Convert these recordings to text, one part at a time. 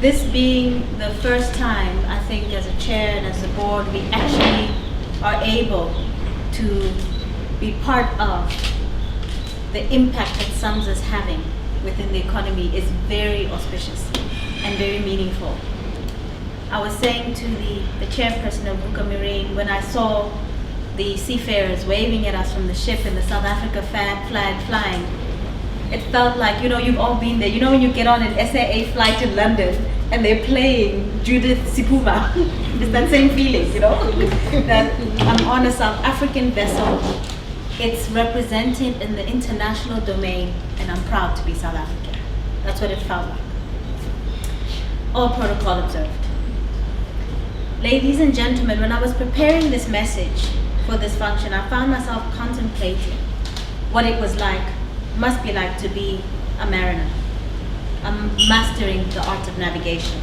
this being the first time, I think, as a chair and as a board, we actually are able to be part of the impact that SAMSA is having within the economy is very auspicious and very meaningful. I was saying to the chairperson of Vuka Marine, when I saw the seafarers waving at us from the ship and the South Africa flag flying, it felt like, you've all been there. When you get on an SAA flight in London and they're playing Judith Sipuma, it's that same feeling, that I'm on a South African vessel. It's represented in the international domain, and I'm proud to be South African. That's what it felt like. All protocol observed. Ladies and gentlemen, when I was preparing this message for this function, I found myself contemplating what it must be like to be a mariner, mastering the art of navigation.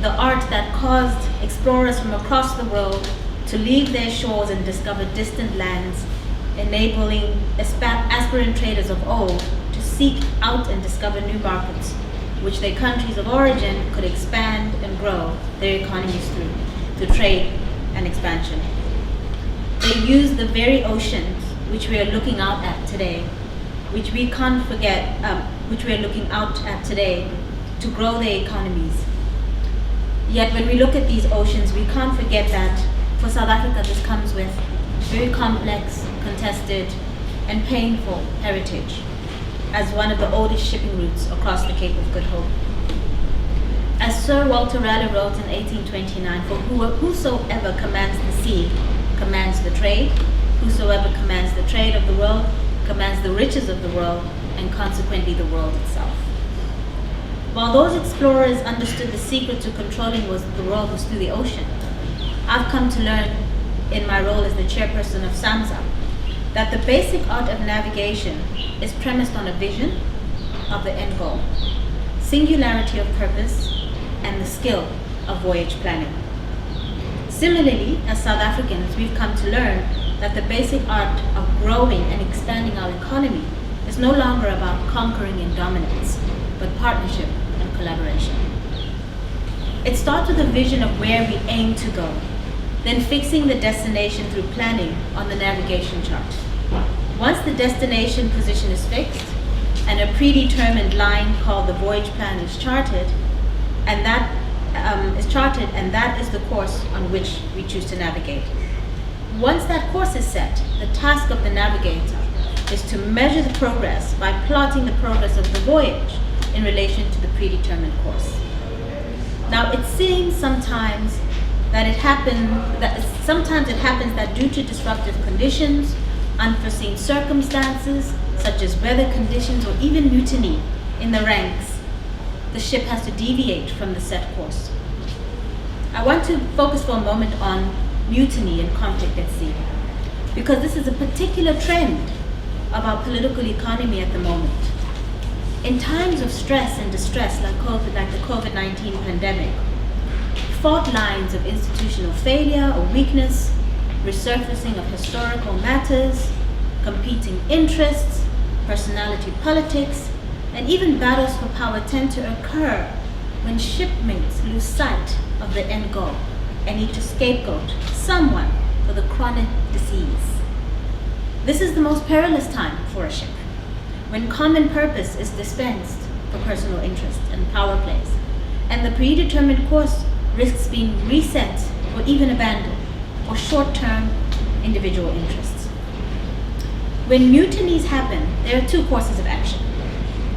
The art that caused explorers from across the world to leave their shores and discover distant lands, enabling aspirant traders of old to seek out and discover new markets, which their countries of origin could expand and grow their economies through trade and expansion. They used the very oceans which we are looking out at today, which we can't forget, which we are looking out at today, to grow their economies. Yet when we look at these oceans, we can't forget that for South Africa this comes with very complex, contested, and painful heritage as one of the oldest shipping routes across the Cape of Good Hope. As Sir Walter Raleigh wrote in 1829, for whosoever commands the sea commands the trade, whosoever commands the trade of the world commands the riches of the world, and consequently the world itself. While those explorers understood the secret to controlling the world was through the ocean, I've come to learn in my role as the chairperson of SAMSA that the basic art of navigation is premised on a vision of the end goal, singularity of purpose, and the skill of voyage planning. Similarly, as South Africans, we've come to learn that the basic art of growing and expanding our economy is no longer about conquering and dominance, but partnership and collaboration. It starts with a vision of where we aim to go, then fixing the destination through planning on the navigation chart. Once the destination position is fixed and a predetermined line called the voyage plan is charted, and that is the course on which we choose to navigate. Once that course is set, the task of the navigator is to measure the progress by plotting the progress of the voyage in relation to the predetermined course. Now, it seems sometimes it happens that due to disruptive conditions, unforeseen circumstances, such as weather conditions or even mutiny in the ranks, the ship has to deviate from the set course. I want to focus for a moment on mutiny and conflict at sea, because this is a particular trend of our political economy at the moment. In times of stress and distress like the COVID-19 pandemic, fault lines of institutional failure or weakness, resurfacing of historical matters, competing interests, personality politics, and even battles for power tend to occur when shipmates lose sight of the end goal and need to scapegoat someone for the chronic disease. This is the most perilous time for a ship, when common purpose is dispensed for personal interest and power plays, and the predetermined course risks being reset or even abandoned for short-term individual interests. When mutinies happen, there are two courses of action.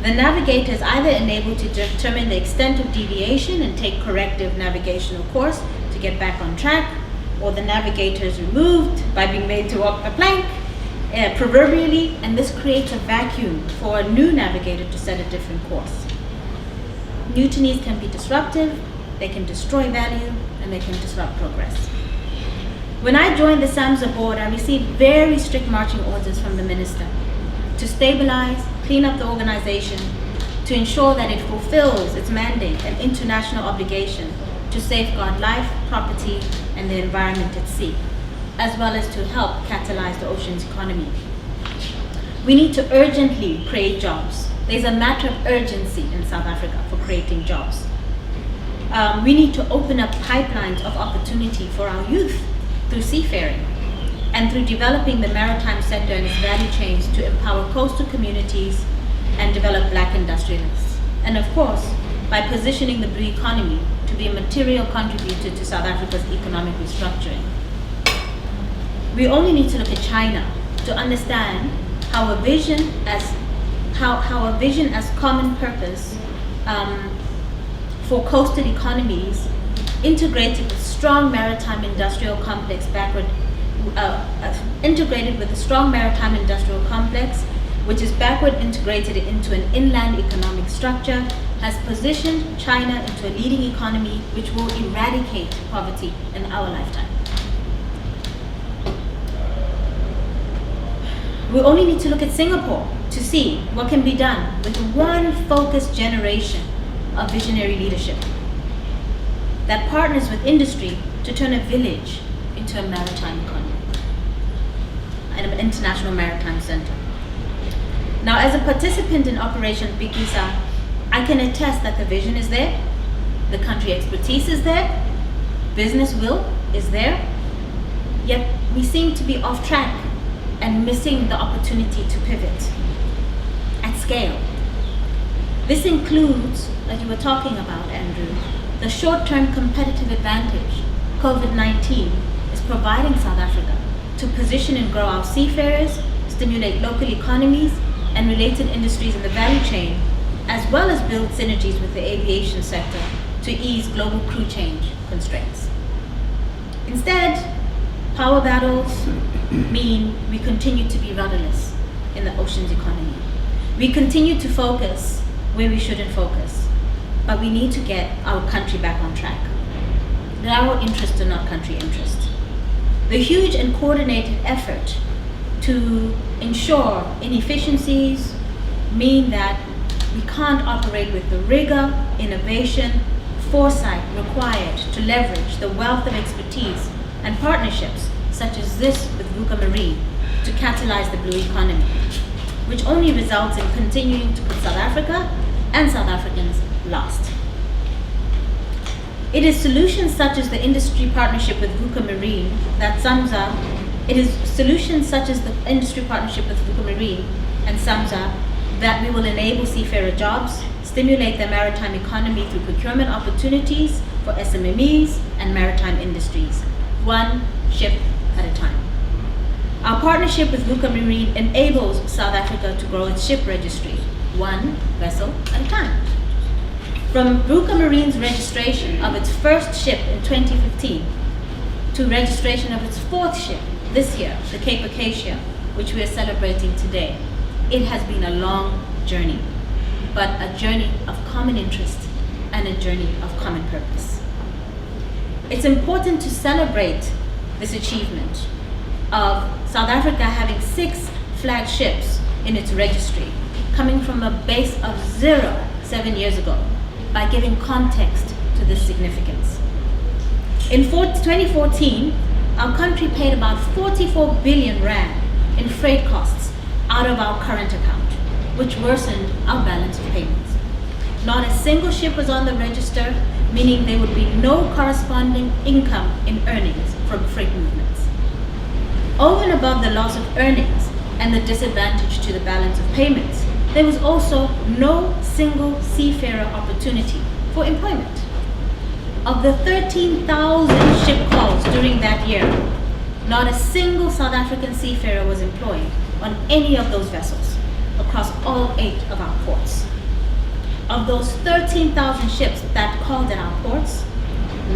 The navigator is either enabled to determine the extent of deviation and take corrective navigational course to get back on track, or the navigator is removed by being made to walk a plank, proverbially, and this creates a vacuum for a new navigator to set a different course. Mutinies can be disruptive, they can destroy value, and they can disrupt progress. When I joined the SAMSA board, I received very strict marching orders from the minister to stabilize, clean up the organization, to ensure that it fulfills its mandate and international obligation to safeguard life, property, and the environment at sea, as well as to help catalyze the ocean's economy. We need to urgently create jobs. There's a matter of urgency in South Africa for creating jobs. we need to open up pipelines of opportunity for our youth through seafaring and through developing the maritime sector and its value chains to empower coastal communities and develop black industrialists. And of course, by positioning the blue economy to be a material contributor to South Africa's economic restructuring. We only need to look at China to understand how a vision as common purpose for coastal economies, integrated with strong maritime industrial complex which is backward integrated into an inland economic structure, has positioned China into a leading economy which will eradicate poverty in our lifetime. We only need to look at Singapore to see what can be done with one focused generation of visionary leadership that partners with industry to turn a village into a maritime economy and an international maritime center. Now, as a participant in Operation Bikisa, I can attest that the vision is there, the country expertise is there, business will is there, yet we seem to be off track and missing the opportunity to pivot at scale. This includes, as you were talking about, Andrew, the short-term competitive advantage COVID-19 is providing South Africa to position and grow our seafarers, stimulate local economies and related industries in the value chain, as well as build synergies with the aviation sector to ease global crew change constraints. Instead, power battles mean we continue to be rudderless in the oceans economy. We continue to focus where we shouldn't focus, but we need to get our country back on track. Our interests are not country interests. The huge and coordinated effort to ensure inefficiencies mean that we can't operate with the rigor, innovation, foresight required to leverage the wealth of expertise and partnerships such as this with VUCA Marine to catalyze the blue economy, which only results in continuing to put South Africa and South Africans last. It is solutions such as the industry partnership with VUCA Marine that SAMSA, it is solutions such as the industry partnership with VUCA Marine and SAMSA that we will enable seafarer jobs, stimulate the maritime economy through procurement opportunities for SMMEs and maritime industries, one ship at a time. Our partnership with VUCA Marine enables South Africa to grow its ship registry, one vessel at a time. From VUCA Marine's registration of its first ship in 2015 to registration of its fourth ship this year, the Cape Acacia, which we are celebrating today, it has been a long journey, but a journey of common interest and a journey of common purpose. It's important to celebrate this achievement of South Africa having 6 flagships in its registry, coming from a base of 0 7 years ago, by giving context to this significance. In 2014, our country paid about 44 billion rand in freight costs out of our current account, which worsened our balance of payments. Not a single ship was on the register, meaning there would be no corresponding income in earnings from freight movements. Over and above the loss of earnings and the disadvantage to the balance of payments, there was also no single seafarer opportunity for employment. Of the 13,000 ship calls during that year, not a single South African seafarer was employed on any of those vessels across all 8 of our ports. Of those 13,000 ships that called at our ports,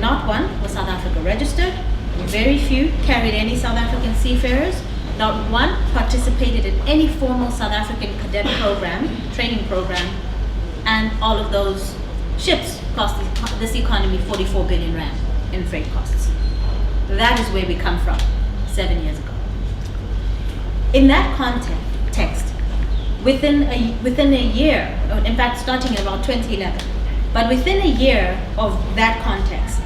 not one was South Africa registered, very few carried any South African seafarers, not one participated in any formal South African cadet program, training program, and all of those ships cost this economy 44 billion rand in freight costs. That is where we come from 7 years ago. In that context, within a year, in fact starting in about 2011, but within a year of that context,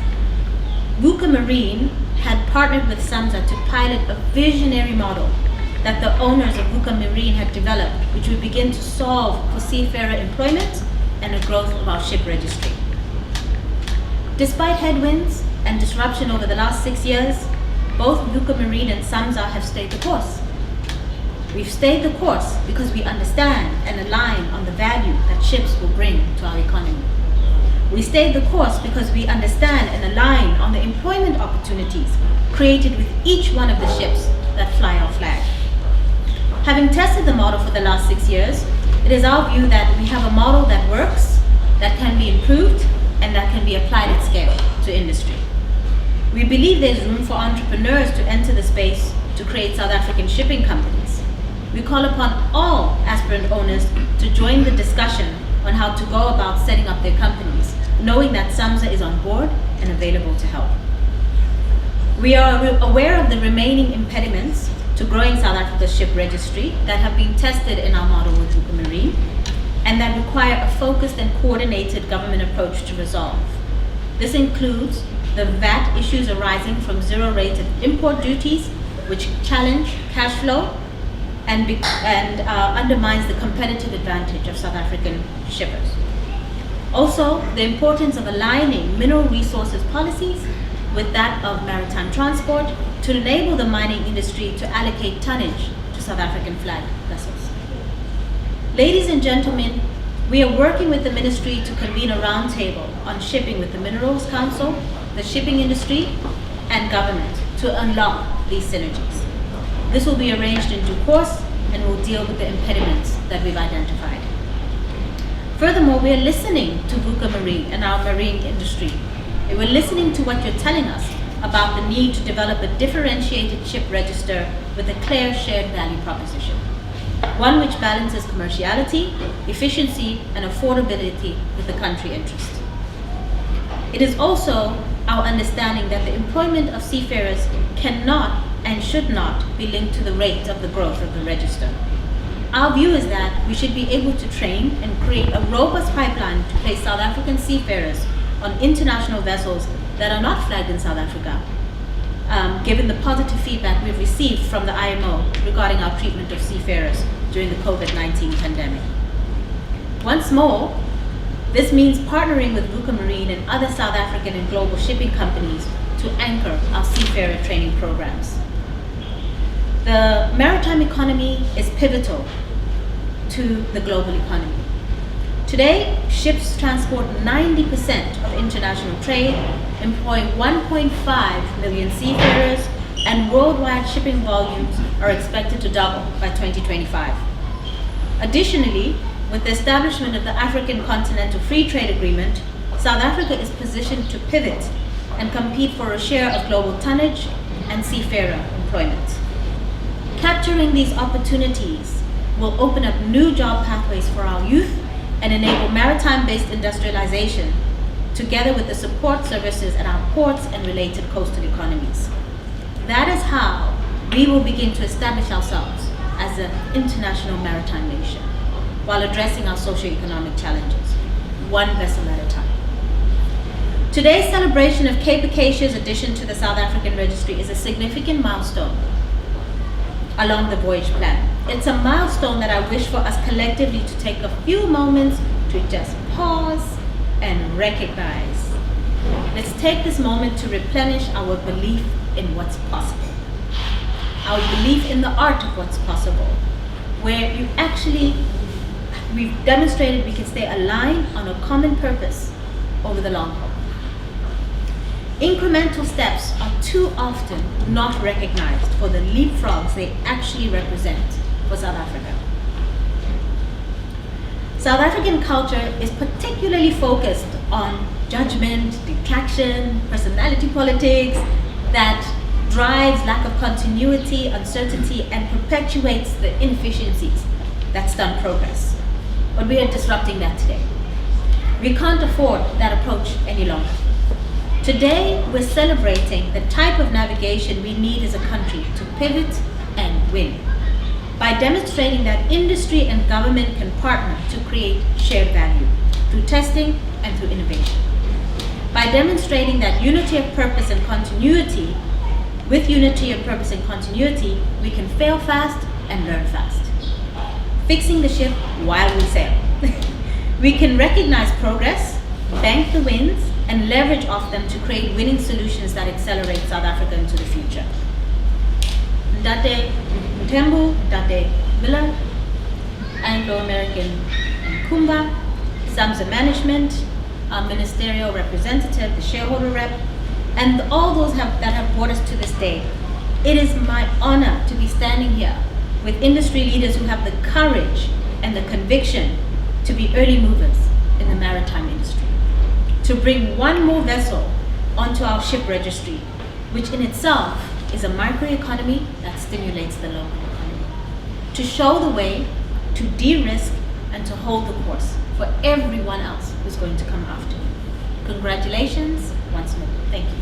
VUCA Marine had partnered with SAMSA to pilot a visionary model that the owners of VUCA Marine had developed, which would begin to solve for seafarer employment and the growth of our ship registry. Despite headwinds and disruption over the last 6 years, both VUCA Marine and SAMSA have stayed the course. We've stayed the course because we understand and align on the value that ships will bring to our economy. We stayed the course because we understand and align on the employment opportunities created with each one of the ships that fly our flag. Having tested the model for the last 6 years, it is our view that we have a model that works, that can be improved, and that can be applied at scale to industry. We believe there's room for entrepreneurs to enter the space to create South African shipping companies. We call upon all aspirant owners to join the discussion on how to go about setting up their companies, knowing that SAMSA is on board and available to help. We are aware of the remaining impediments to growing South Africa's ship registry that have been tested in our model with VUCA Marine, and that require a focused and coordinated government approach to resolve. This includes the VAT issues arising from zero-rated import duties, which challenge cash flow and undermines the competitive advantage of South African shippers. Also, the importance of aligning mineral resources policies with that of maritime transport to enable the mining industry to allocate tonnage to South African flag vessels. Ladies and gentlemen, we are working with the ministry to convene a roundtable on shipping with the Minerals Council, the shipping industry, and government to unlock these synergies. This will be arranged in due course and will deal with the impediments that we've identified. Furthermore, we are listening to VUCA Marine and our marine industry. We're listening to what you're telling us about the need to develop a differentiated ship register with a clear shared value proposition, one which balances commerciality, efficiency, and affordability with the country interest. It is also our understanding that the employment of seafarers cannot and should not be linked to the rate of the growth of the register. Our view is that we should be able to train and create a robust pipeline to place South African seafarers on international vessels that are not flagged in South Africa, given the positive feedback we've received from the IMO regarding our treatment of seafarers during the COVID-19 pandemic. Once more, this means partnering with VUCA Marine and other South African and global shipping companies to anchor our seafarer training programs. The maritime economy is pivotal to the global economy. Today, ships transport 90% of international trade, employ 1.5 million seafarers, and worldwide shipping volumes are expected to double by 2025. Additionally, with the establishment of the African Continental Free Trade Agreement, South Africa is positioned to pivot and compete for a share of global tonnage and seafarer employment. Capturing these opportunities will open up new job pathways for our youth and enable maritime-based industrialization, together with the support services at our ports and related coastal economies. That is how we will begin to establish ourselves as an international maritime nation, while addressing our socioeconomic challenges, one vessel at a time. Today's celebration of Cape Acacia's addition to the South African Registry is a significant milestone along the voyage plan. It's a milestone that I wish for us collectively to take a few moments to just pause and recognize. Let's take this moment to replenish our belief in what's possible. Our belief in the art of what's possible, where we've demonstrated we can stay aligned on a common purpose over the long haul. Incremental steps are too often not recognized for the leapfrogs they actually represent for South Africa. South African culture is particularly focused on judgment, detraction, personality politics that drives lack of continuity, uncertainty, and perpetuates the inefficiencies that stunt progress. But we are disrupting that today. We can't afford that approach any longer. Today, we're celebrating the type of navigation we need as a country to pivot and win, by demonstrating that industry and government can partner to create shared value through testing and through innovation. By demonstrating that unity of purpose and continuity, with unity of purpose and continuity, we can fail fast and learn fast. Fixing the ship while we sail. We can recognize progress, bank the wins, and leverage off them to create winning solutions that accelerate South Africa into the future. Ndate Mtembu, Ndate Miller, Anglo-American and Kumba, SAMSA Management, our ministerial representative, the shareholder rep, and all those that have brought us to this day. It is my honor to be standing here with industry leaders who have the courage and the conviction to be early movers in the maritime industry, to bring one more vessel onto our ship registry, which in itself is a microeconomy that stimulates the local economy, to show the way, to de-risk, and to hold the course for everyone else who's going to come after you. Congratulations once more. Thank you.